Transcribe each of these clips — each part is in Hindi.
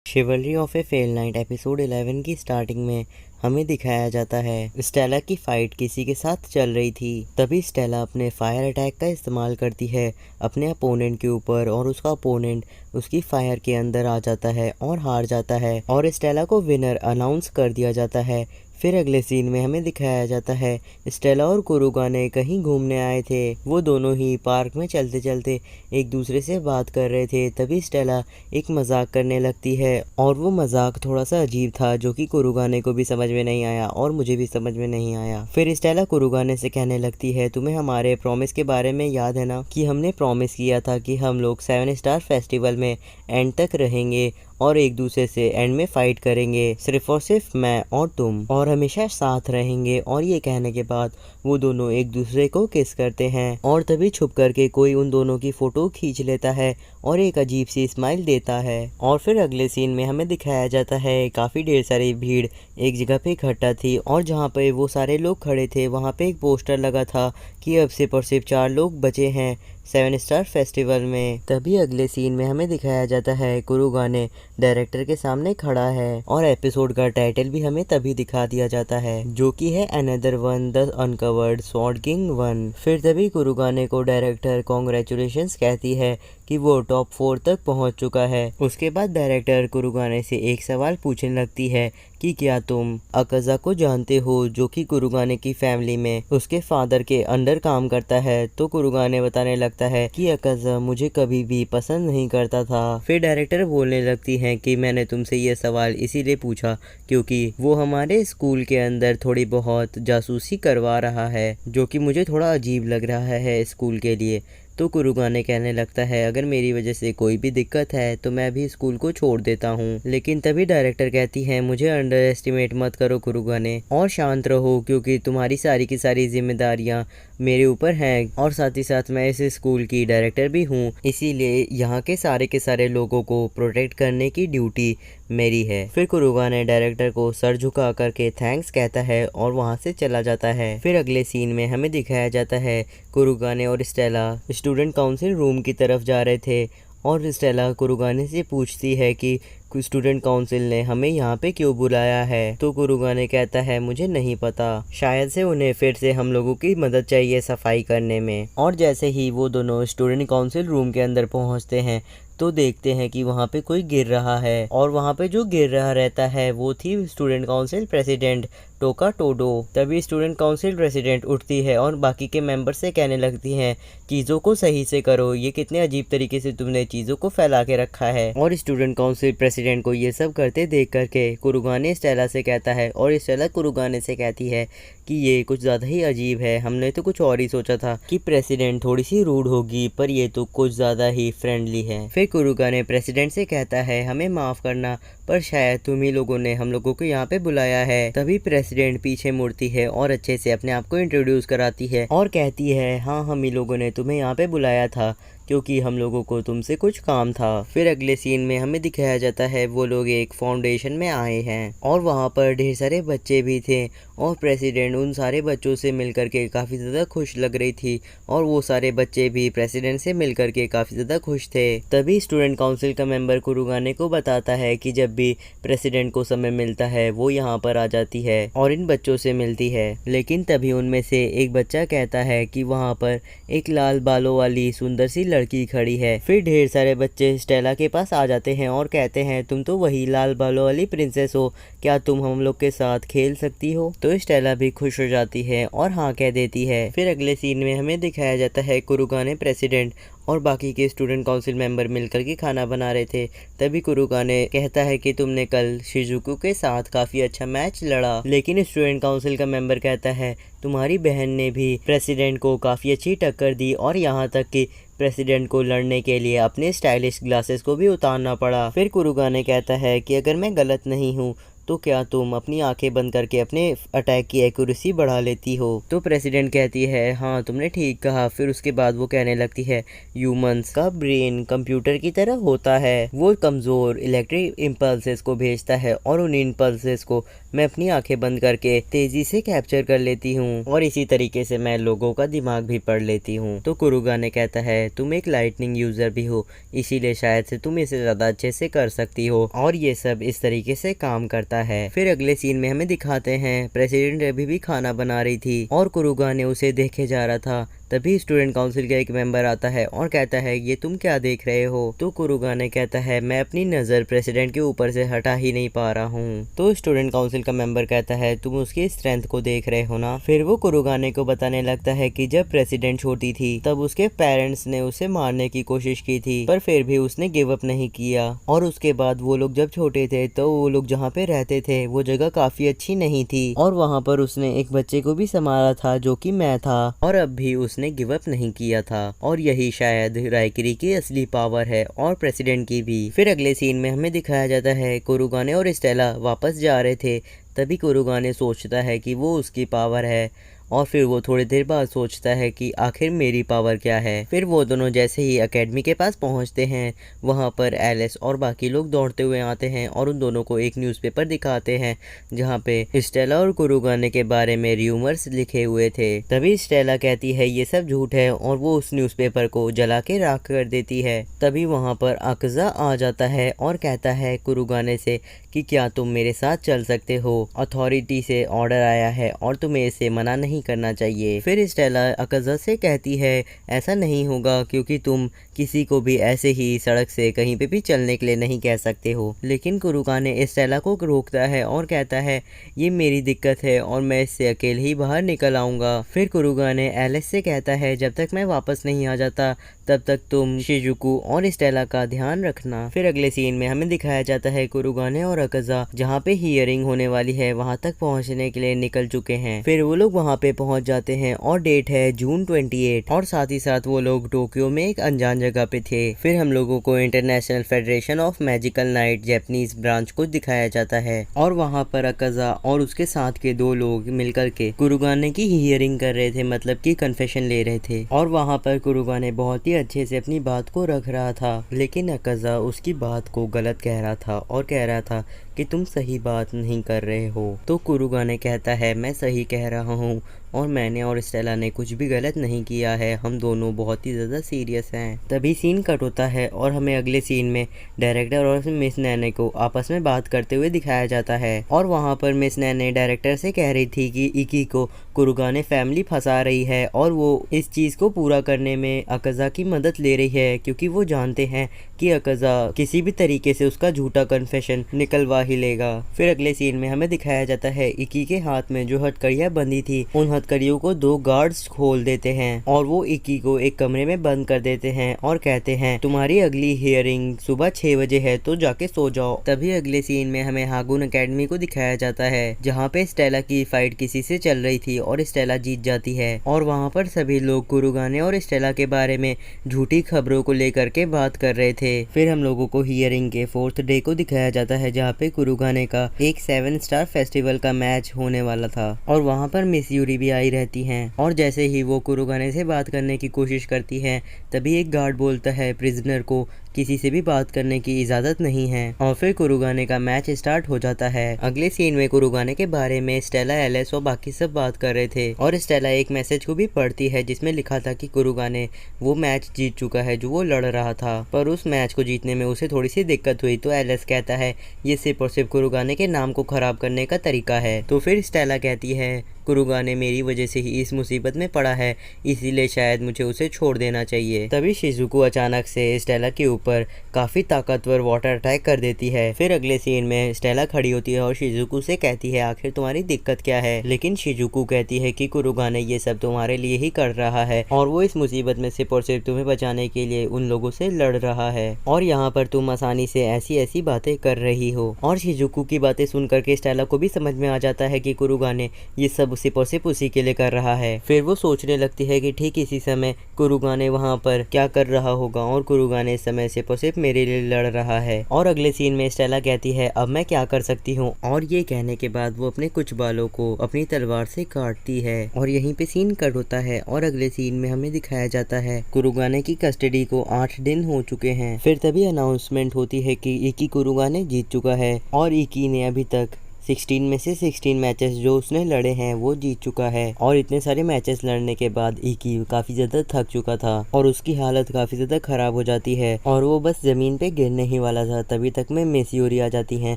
शिवलरी of A fail night episode 11 की स्टार्टिंग में हमें दिखाया जाता है स्टेला की फाइट किसी के साथ चल रही थी। तभी स्टेला अपने फायर अटैक का इस्तेमाल करती है अपने अपोनेंट के ऊपर और उसका अपोनेंट उसकी फायर के अंदर आ जाता है और हार जाता है और स्टेला को विनर अनाउंस कर दिया जाता है। फिर अगले सीन में हमें दिखाया जाता है स्टेला और कुरुगाने कहीं घूमने आए थे। वो दोनों ही पार्क में चलते चलते एक दूसरे से बात कर रहे थे। तभी स्टेला एक मजाक करने लगती है और वो मजाक थोड़ा सा अजीब था जो कि कुरुगाने को भी समझ में नहीं आया और मुझे भी समझ में नहीं आया। फिर स्टेला कुरुगाने से कहने लगती है, तुम्हें हमारे प्रॉमिस के बारे में याद है ना कि हमने प्रॉमिस किया था कि हम लोग 7 स्टार फेस्टिवल में एंड तक रहेंगे और एक दूसरे से एंड में फाइट करेंगे, सिर्फ और सिर्फ मैं और तुम, और हमेशा साथ रहेंगे। और ये कहने के बाद वो दोनों एक दूसरे को किस करते हैं और तभी छुप करके कोई उन दोनों की फोटो खींच लेता है और एक अजीब सी स्माइल देता है। और फिर अगले सीन में हमें दिखाया जाता है काफ़ी ढेर सारी भीड़ एक जगह पे इकट्ठा थी और जहाँ पे वो सारे लोग खड़े थे वहाँ पे एक पोस्टर लगा था कि अब सिर्फ और सिर्फ 4 लोग बचे हैं 7 स्टार फेस्टिवल में। तभी अगले सीन में हमें दिखाया जाता है कुरुगाने डायरेक्टर के सामने खड़ा है और एपिसोड का टाइटल भी हमें तभी दिखा दिया जाता है जो कि है another one the uncovered sword king 1। फिर तभी कुरुगाने को डायरेक्टर कॉन्ग्रेचुलेशंस कहती है कि वो टॉप 4 तक पहुंच चुका है। उसके बाद डायरेक्टर कुरुगाने से एक सवाल पूछने लगती है कि क्या तुम अकाजा को जानते हो जो कि कुरुगाने की फैमिली में उसके फादर के अंडर काम करता है। तो कुरुगाने बताने लगता है कि अकाजा मुझे कभी भी पसंद नहीं करता था। फिर डायरेक्टर बोलने लगती है कि मैंने तुमसे ये सवाल इसीलिए पूछा क्योंकि वो हमारे स्कूल के अंदर थोड़ी बहुत जासूसी करवा रहा है जो कि मुझे थोड़ा अजीब लग रहा है स्कूल के लिए। तो कुरुगाने कहने लगता है अगर मेरी वजह से कोई भी दिक्कत है तो मैं भी स्कूल को छोड़ देता हूँ। लेकिन तभी डायरेक्टर कहती है मुझे अंडर एस्टिमेट मत करो कुरुगाने और शांत रहो क्योंकि तुम्हारी सारी की सारी जिम्मेदारियाँ मेरे ऊपर हैं और साथ ही साथ मैं इस स्कूल की डायरेक्टर भी हूँ, इसीलिए यहाँ के सारे लोगों को प्रोटेक्ट करने की ड्यूटी मेरी है। फिर कुरुगाने डायरेक्टर को सर झुका करके थैंक्स कहता है और वहाँ से चला जाता है। फिर अगले सीन में हमें दिखाया जाता है कुरुगाने और स्टेला स्टूडेंट काउंसिल रूम की तरफ जा रहे थे और स्टेला कुरुगाने से पूछती है कि स्टूडेंट काउंसिल ने हमें यहाँ पे क्यों बुलाया है। तो कुरुगाने कहता है मुझे नहीं पता, शायद से उन्हें फिर से हम लोगों की मदद चाहिए सफाई करने में। और जैसे ही वो दोनों स्टूडेंट काउंसिल रूम के अंदर पहुँचते हैं तो देखते हैं कि वहाँ पे कोई गिर रहा है और वहाँ पे जो गिर रहा रहता है वो थी स्टूडेंट काउंसिल प्रेसिडेंट टोका टोडो। तभी स्टूडेंट काउंसिल प्रेसिडेंट उठती है और बाकी के मेंबर से कहने लगती हैं चीज़ों को सही से करो, ये कितने अजीब तरीके से तुमने चीज़ों को फैला के रखा है। और स्टूडेंट काउंसिल प्रेसिडेंट को ये सब करते देख करके कुरुगाने स्टेला से कहता है और स्टेला कुरुगाने से कहती है कि ये कुछ ज़्यादा ही अजीब है, हमने तो कुछ और ही सोचा था कि प्रेसिडेंट थोड़ी सी रूड होगी पर ये तो कुछ ज़्यादा ही फ्रेंडली है। फिर कुरुगाने प्रेसिडेंट से कहता है हमें माफ़ करना पर शायद तुम ही लोगों ने हम लोगों को यहाँ पे बुलाया है। तभी प्रेसिडेंट पीछे मुड़ती है और अच्छे से अपने आप को इंट्रोड्यूस कराती है और कहती है हाँ हम ही लोगों ने तुम्हें यहाँ पे बुलाया था क्योंकि हम लोगों को तुमसे कुछ काम था। फिर अगले सीन में हमें दिखाया जाता है वो लोग एक फाउंडेशन में आए हैं और वहाँ पर ढेर सारे बच्चे भी थे और प्रेसिडेंट उन सारे बच्चों से मिलकर के काफ़ी ज़्यादा खुश लग रही थी और वो सारे बच्चे भी प्रेसिडेंट से मिलकर के काफ़ी ज़्यादा खुश थे। तभी स्टूडेंट काउंसिल का मेंबर कुरुगाने को बताता है कि जब भी प्रेसिडेंट को समय मिलता है वो यहाँ पर आ जाती है और इन बच्चों से मिलती है। लेकिन तभी उनमें से एक बच्चा कहता है कि वहाँ पर एक लाल बालों वाली सुंदर सी लड़की खड़ी है। फिर ढेर सारे बच्चे स्टेला के पास आ जाते हैं और कहते हैं तुम तो वही लाल बालों वाली प्रिंसेस हो, क्या तुम हम लोग के साथ खेल सकती हो। तो स्टेला भी खुश हो जाती है और हाँ कह देती है। फिर अगले सीन में हमें दिखाया जाता है कुरुगाने प्रेसिडेंट और बाकी के स्टूडेंट काउंसिल मेंबर मिलकर के खाना बना रहे थे। तभी कुरुगाने कहता है कि तुमने कल शिजुको के साथ काफ़ी अच्छा मैच लड़ा। लेकिन स्टूडेंट काउंसिल का मेंबर कहता है तुम्हारी बहन ने भी प्रेसिडेंट को काफ़ी अच्छी टक्कर दी और यहाँ तक कि प्रेसिडेंट को लड़ने के लिए अपने स्टाइलिश ग्लासेस को भी उतारना पड़ा। फिर कुरुगाने कहता है कि अगर मैं गलत नहीं हूँ तो क्या तुम अपनी आंखें बंद करके अपने अटैक की एक्यूरेसी बढ़ा लेती हो। तो प्रेसिडेंट कहती है हाँ तुमने ठीक कहा। फिर उसके बाद वो कहने लगती है ह्यूमंस का ब्रेन कंप्यूटर की तरह होता है, वो कमज़ोर इलेक्ट्रिक इम्पल्सेस को भेजता है और उन इम्पल्सेस को मैं अपनी आंखें बंद करके तेजी से कैप्चर कर लेती हूँ और इसी तरीके से मैं लोगों का दिमाग भी पढ़ लेती हूँ। तो कुरुगाने कहता है तुम एक लाइटनिंग यूजर भी हो, इसीलिए शायद से तुम इसे ज्यादा अच्छे से कर सकती हो और ये सब इस तरीके से काम करता है। फिर अगले सीन में हमें दिखाते हैं प्रेसिडेंट अभी भी खाना बना रही थी और कुरुगाने उसे देखे जा रहा था। तभी स्टूडेंट काउंसिल का एक मेंबर आता है और कहता है ये तुम क्या देख रहे हो। तो कुरुगाने कहता है मैं अपनी नज़र प्रेसिडेंट के ऊपर से हटा ही नहीं पा रहा हूँ। तो स्टूडेंट काउंसिल का मेंबर कहता है तुम उसकी स्ट्रेंथ को देख रहे हो ना। फिर वो कुरुगाने को बताने लगता है कि जब प्रेसिडेंट छोटी थी तब उसके पेरेंट्स ने उसे मारने की कोशिश की थी, पर फिर भी उसने गिव अप नहीं किया। और उसके बाद वो लोग जब छोटे थे तो वो लोग जहाँ पे रहते थे वो जगह काफी अच्छी नहीं थी और वहाँ पर उसने एक बच्चे को भी संभाला था जो कि मैं था, और अब भी उसने गिव अप नहीं किया था। और यही शायद राइकिरी की असली पावर है और प्रेसिडेंट की भी। फिर अगले सीन में हमें दिखाया जाता है कुरुगाने और स्टेला वापस जा रहे थे। तभी कुरुगाने सोचता है कि वो उसकी पावर है और फिर वो थोड़ी देर बाद सोचता है कि आखिर मेरी पावर क्या है। फिर वो दोनों जैसे ही एकेडमी के पास पहुंचते हैं वहां पर एलिस और बाकी लोग दौड़ते हुए आते हैं और उन दोनों को एक न्यूज़पेपर दिखाते हैं जहां पे स्टेला और कुरुगाने के बारे में र्यूमर्स लिखे हुए थे। तभी स्टेला कहती है ये सब झूठ है और वो उस न्यूज़पेपर को जला के राख कर देती है। तभी वहाँ पर अकज़ा आ जाता है और कहता है कुरुगाने से कि क्या तुम मेरे साथ चल सकते हो, अथॉरिटी से ऑर्डर आया है और तुम्हें इसे मना नहीं करना चाहिए। फिर स्टेला अकज़ा से कहती है ऐसा नहीं होगा क्योंकि तुम किसी को भी ऐसे ही सड़क से कहीं पे भी चलने के लिए नहीं कह सकते हो। लेकिन कुरुगाने स्टेला को रोकता है और कहता है ये मेरी दिक्कत है और मैं इससे अकेले ही बाहर निकल आऊँगा। फिर कुरुगाने एलिस से कहता है जब तक मैं वापस नहीं आ जाता तब तक तुम शिजुकू और स्टेला का ध्यान रखना। फिर अगले सीन में हमें दिखाया जाता है कुरुगाने और अकज़ा जहाँ पे हियरिंग होने वाली है वहाँ तक पहुँचने के लिए निकल चुके हैं। फिर वो लोग वहाँ पे पहुँच जाते हैं और डेट है जून 28 और साथ ही साथ वो लोग टोक्यो में एक अनजान जगह पे थे। फिर हम लोगों को international federation of magical night Japanese branch को दिखाया जाता है और वहाँ पर अकज़ा और उसके साथ के दो लोग मिलकर के कुरुगाने की हियरिंग कर रहे थे, मतलब कि कन्फेशन ले रहे थे। और वहाँ पर कुरुगाने बहुत ही अच्छे से अपनी बात को रख रहा था, लेकिन अकज़ा उसकी बात को गलत कह रहा था और कह रहा था कि तुम सही बात नहीं कर रहे हो। तो कुरुगाने कहता है मैं सही कह रहा हूँ और मैंने और स्टेला ने कुछ भी गलत नहीं किया है, हम दोनों बहुत ही ज़्यादा सीरियस हैं। तभी सीन कट होता है और हमें अगले सीन में डायरेक्टर और मिस नैने को आपस में बात करते हुए दिखाया जाता है। और वहाँ पर मिस नैने डायरेक्टर से कह रही थी कि इकी को कुरुगाने फैमिली फंसा रही है और वो इस चीज़ को पूरा करने में अकज़ा की मदद ले रही है क्योंकि वो जानते हैं कि अकज़ा किसी भी तरीके से उसका झूठा कन्फेशन निकलवा ही लेगा। फिर अगले सीन में हमें दिखाया जाता है इकी के हाथ में जो हथकड़ियाँ बंधी थी उन हथकड़ियों को दो गार्ड्स खोल देते हैं और वो इकी को एक कमरे में बंद कर देते हैं और कहते हैं तुम्हारी अगली हियरिंग सुबह 6 बजे है तो जाके सो जाओ। तभी अगले सीन में हमें हागुन एकेडमी को दिखाया जाता है जहाँ पे स्टेला की फाइट किसी से चल रही थी और स्टेला जीत जाती है और वहाँ पर सभी लोग कुरुगाने और स्टेला के बारे में झूठी खबरों को लेकर के बात कर रहे थे। फिर हम लोगों को हियरिंग के 4th डे को दिखाया जाता है जहाँ पे कुरुगाने का एक 7 स्टार फेस्टिवल का मैच होने वाला था और वहाँ पर मिस यूरी भी आई रहती हैं और जैसे ही वो कुरुगाने से बात करने की कोशिश करती है तभी एक गार्ड बोलता है प्रिजनर को किसी से भी बात करने की इजाज़त नहीं है और फिर कुरुगाने का मैच स्टार्ट हो जाता है। अगले सीन में कुरुगाने के बारे में स्टेला, एलिस और बाकी सब बात कर रहे थे और स्टेला एक मैसेज को भी पढ़ती है जिसमें लिखा था कि कुरुगाने वो मैच जीत चुका है जो वो लड़ रहा था, पर उस मैच को जीतने में उसे थोड़ी सी दिक्कत हुई। तो एलिस कहता है ये सिर्फ और सिर्फ कुरुगाने के नाम को खराब करने का तरीका है। तो फिर स्टेला कहती है कुरुगाने मेरी वजह से ही इस मुसीबत में पड़ा है, इसीलिए शायद मुझे उसे छोड़ देना चाहिए। तभी शिजुकू अचानक से स्टेला के ऊपर काफी ताकतवर वाटर अटैक कर देती है। फिर अगले सीन में स्टेला खड़ी होती है और शिजुकू से कहती है आखिर तुम्हारी दिक्कत क्या है, लेकिन शिजुकू कहती है कि कुरुगाने ये सब तुम्हारे लिए ही कर रहा है और वो इस मुसीबत में सिर्फ और सिर्फ तुम्हें बचाने के लिए उन लोगों से लड़ रहा है और यहाँ पर तुम आसानी से ऐसी ऐसी बातें कर रही हो। और शिजुकू की बातें सुनकर के स्टेला को भी समझ में आ जाता है कि कुरुगाने ये सब सिर्फ और सिर्फ उसी के लिए कर रहा है। फिर वो सोचने लगती है कि ठीक इसी समय कुरुगाने वहाँ पर क्या कर रहा होगा और कुरुगाने इस समय सिर्फ और सिर्फ मेरे लिए लड़ रहा है। और अगले सीन में स्टेला कहती है अब मैं क्या कर सकती हूँ, और ये कहने के बाद वो अपने कुछ बालों को अपनी तलवार से काटती है और यहीं पे सीन कट होता है। और अगले सीन में हमें दिखाया जाता है कुरुगाने की कस्टडी को 8 दिन हो चुके हैं। फिर तभी अनाउंसमेंट होती है कि इकी कुरुगाने जीत चुका है और इकी ने अभी तक 16 में से 16 मैचेस जो उसने लड़े हैं वो जीत चुका है। और इतने सारे मैचेस लड़ने के बाद इकी काफी ज्यादा थक चुका था और उसकी हालत काफी ज्यादा खराब हो जाती है और वो बस जमीन पे गिरने ही वाला था। तभी तक में मिस यूरी आ जाती हैं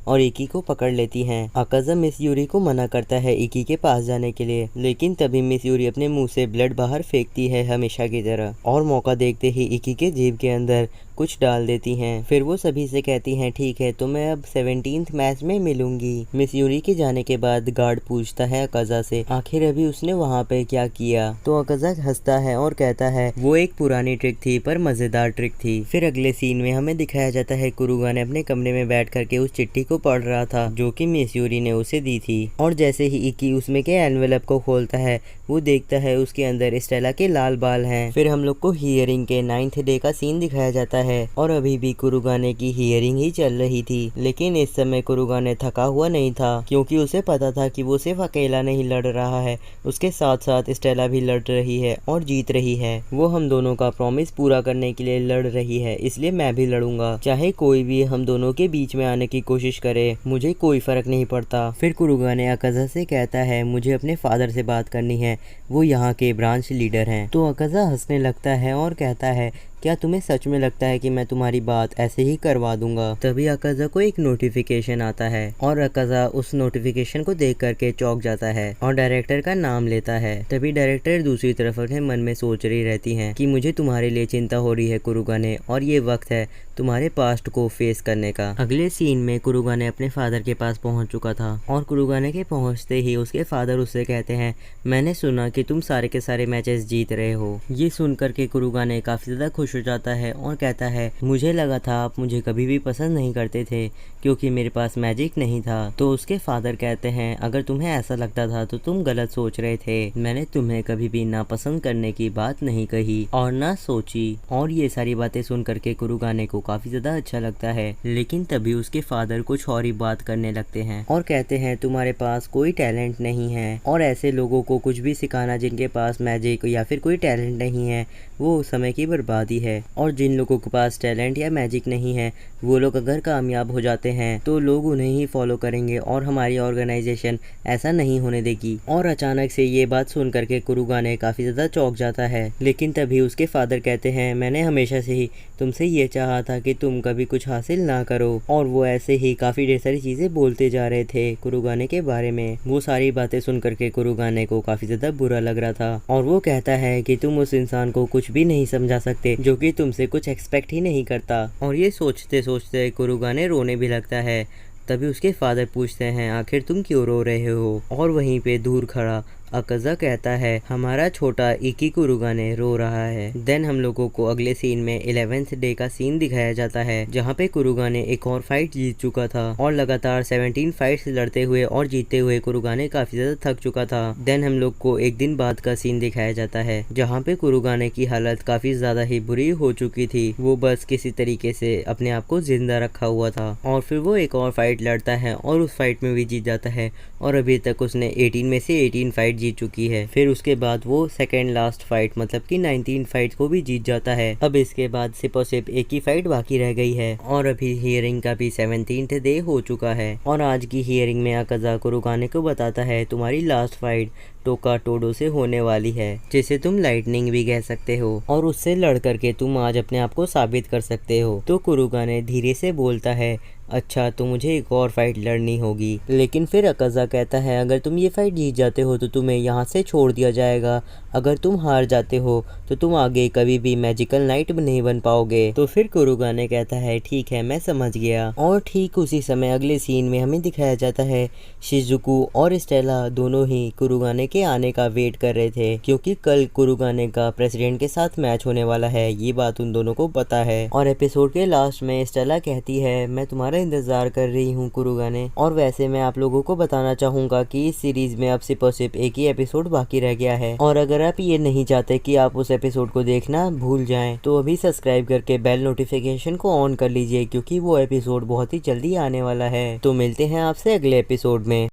और इकी को पकड़ लेती हैं। अकाज़ा मिस यूरी को मना करता है इकी के पास जाने के लिए, लेकिन तभी मिस यूरी अपने मुंह से ब्लड बाहर फेंकती है हमेशा की तरह और मौका देखते ही इकी के जेब के अंदर कुछ डाल देती हैं। फिर वो सभी से कहती हैं ठीक है तो मैं अब 17th मैच में मिलूंगी। मिस यूरी के जाने के बाद गार्ड पूछता है अकाज़ा से आखिर अभी उसने वहाँ पे क्या किया, तो अकाज़ा हंसता है और कहता है वो एक पुरानी ट्रिक थी पर मजेदार ट्रिक थी। फिर अगले सीन में हमें दिखाया जाता है कुरुगा ने अपने कमरे में बैठ करके उस चिट्ठी को पढ़ रहा था जो कि मिस यूरी ने उसे दी थी और जैसे ही इकी उसमें के एनवेलप को खोलता है वो देखता है उसके अंदर स्टेला के लाल बाल हैं। फिर हम लोग को हियरिंग के 9th डे का सीन दिखाया जाता है और अभी भी कुरुगाने की हियरिंग ही चल रही थी, लेकिन इस समय कुरुगाने थका हुआ नहीं था क्योंकि उसे पता था कि वो सिर्फ अकेला नहीं लड़ रहा है, उसके साथ साथ स्टेला भी लड़ रही है और जीत रही है। वो हम दोनों का प्रॉमिस पूरा करने के लिए लड़ रही है, इसलिए मैं भी लड़ूंगा, चाहे कोई भी हम दोनों के बीच में आने की कोशिश करे, मुझे कोई फर्क नहीं पड़ता। फिर कुरुगाने अकाज़ा से कहता है मुझे अपने फादर से बात करनी है, वो यहाँ के ब्रांच लीडर हैं। तो अकाज़ा हंसने लगता है और कहता है क्या तुम्हें सच में लगता है कि मैं तुम्हारी बात ऐसे ही करवा दूंगा। तभी अकाज़ा को एक नोटिफिकेशन आता है और अकाज़ा उस नोटिफिकेशन को देख करके चौंक जाता है और डायरेक्टर का नाम लेता है। तभी डायरेक्टर दूसरी तरफ अपने मन में सोच रही रहती हैं कि मुझे तुम्हारे लिए चिंता हो रही है कुरुगाने और ये वक्त है तुम्हारे पास्ट को फेस करने का। अगले सीन में कुरुगाने अपने फादर के पास पहुंच चुका था और कुरुगाने के पहुंचते ही उसके फादर उससे कहते हैं मैंने सुना कि तुम सारे के सारे मैचेस जीत रहे हो। ये सुन करके कुरुगाने काफी ज्यादा खुश हो जाता है और कहता है मुझे लगा था आप मुझे कभी भी पसंद नहीं करते थे क्योंकि मेरे पास मैजिक नहीं था। तो उसके फादर कहते हैं अगर तुम्हें ऐसा लगता था तो तुम गलत सोच रहे थे, मैंने तुम्हें कभी भी नापसंद करने की बात नहीं कही और ना सोची। और ये सारी बातें सुन करके कुरुगाने को काफी ज्यादा अच्छा लगता है, लेकिन तभी उसके फादर कुछ और ही बात करने लगते हैं और कहते हैं तुम्हारे पास कोई टैलेंट नहीं है और ऐसे लोगों को कुछ भी सिखाना जिनके पास मैजिक या फिर कोई टैलेंट नहीं है वो समय की बर्बादी है। और जिन लोगों के पास टैलेंट या मैजिक नहीं है वो लोग अगर कामयाब हो जाते हैं तो लोग उन्हें ही फॉलो करेंगे और हमारी ऑर्गेनाइजेशन ऐसा नहीं होने देगी। और अचानक से ये बात सुन करके कुरुगाने काफी ज्यादा चौंक जाता है, लेकिन तभी उसके फादर कहते हैं मैंने हमेशा से ही तुमसे ये चाहा था कि तुम कभी कुछ हासिल ना करो। और वो ऐसे ही काफी ढेर सारी चीजें बोलते जा रहे थे कुरुगाने के बारे में। वो सारी बातें सुन करके कुरुगाने को काफी ज्यादा बुरा लग रहा था और वो कहता है कि तुम उस इंसान को कुछ भी नहीं समझा सकते जो कि तुमसे कुछ एक्सपेक्ट ही नहीं करता। और ये सोचते सोचते कुरुगाने रोने भी लगता है। तभी उसके फादर पूछते हैं आखिर तुम क्यों रो रहे हो। और वहीं पे दूर खड़ा अकाज़ा कहता है हमारा छोटा इकी कुरुगाने रो रहा है। देन हम लोगों को अगले सीन में 11th डे का सीन दिखाया जाता है जहाँ पे कुरुगाने एक और फाइट जीत चुका था और लगातार 17 फाइट्स लड़ते हुए और जीतते हुए कुरुगाने काफी ज्यादा थक चुका था। देन हम लोग को एक दिन बाद का सीन दिखाया जाता है जहाँ पे कुरुगाने की हालत काफी ज्यादा ही बुरी हो चुकी थी, वो बस किसी तरीके से अपने आप को जिंदा रखा हुआ था। और फिर वो एक और फाइट लड़ता है और उस फाइट में भी जीत जाता है और अभी तक उसने 18 में से 18 फाइट जीत चुकी है। फिर उसके बाद वो सेकेंड लास्ट फाइट मतलब कि 19 फाइट को भी जीत जाता है। अब इसके बाद सिर्फ और सिर्फ एक ही फाइट बाकी रह गई है और अभी हियरिंग का भी 17th डे हो चुका है। और आज की हियरिंग में अकाज़ा कुरुगाने को बताता है तुम्हारी लास्ट फाइट टोका टोडो से होने वाली है, जिसे तुम लाइटनिंग भी कह सकते हो और उससे लड़ करके तुम आज अपने आप को साबित कर सकते हो। तो कुरुगाने धीरे से बोलता है अच्छा तो मुझे एक और फाइट लड़नी होगी। लेकिन फिर अकाज़ा कहता है अगर तुम ये फाइट जीत जाते हो तो तुम्हें यहाँ से छोड़ दिया जाएगा, अगर तुम हार जाते हो तो तुम आगे कभी भी मैजिकल नाइट नहीं बन पाओगे। तो फिर कुरुगाने कहता है ठीक है मैं समझ गया। और ठीक उसी समय अगले सीन में हमें दिखाया जाता है शिजुकू और स्टेला दोनों ही कुरुगाने के आने का वेट कर रहे थे क्योंकि कल कुरुगाने का प्रेसिडेंट के साथ मैच होने वाला है, ये बात उन दोनों को पता है। और एपिसोड के लास्ट में स्टेला कहती है मैं तुम्हारा इंतजार कर रही हूँ कुरुगाने। और वैसे मैं आप लोगों को बताना चाहूंगा कि इस सीरीज में अब सिर्फ और सिर्फ एक ही एपिसोड बाकी रह गया है और अगर आप ये नहीं चाहते कि आप उस एपिसोड को देखना भूल जाएं तो अभी सब्सक्राइब करके बेल नोटिफिकेशन को ऑन कर लीजिए क्योंकि वो एपिसोड बहुत ही जल्दी आने वाला है। तो मिलते हैं आपसे अगले एपिसोड में।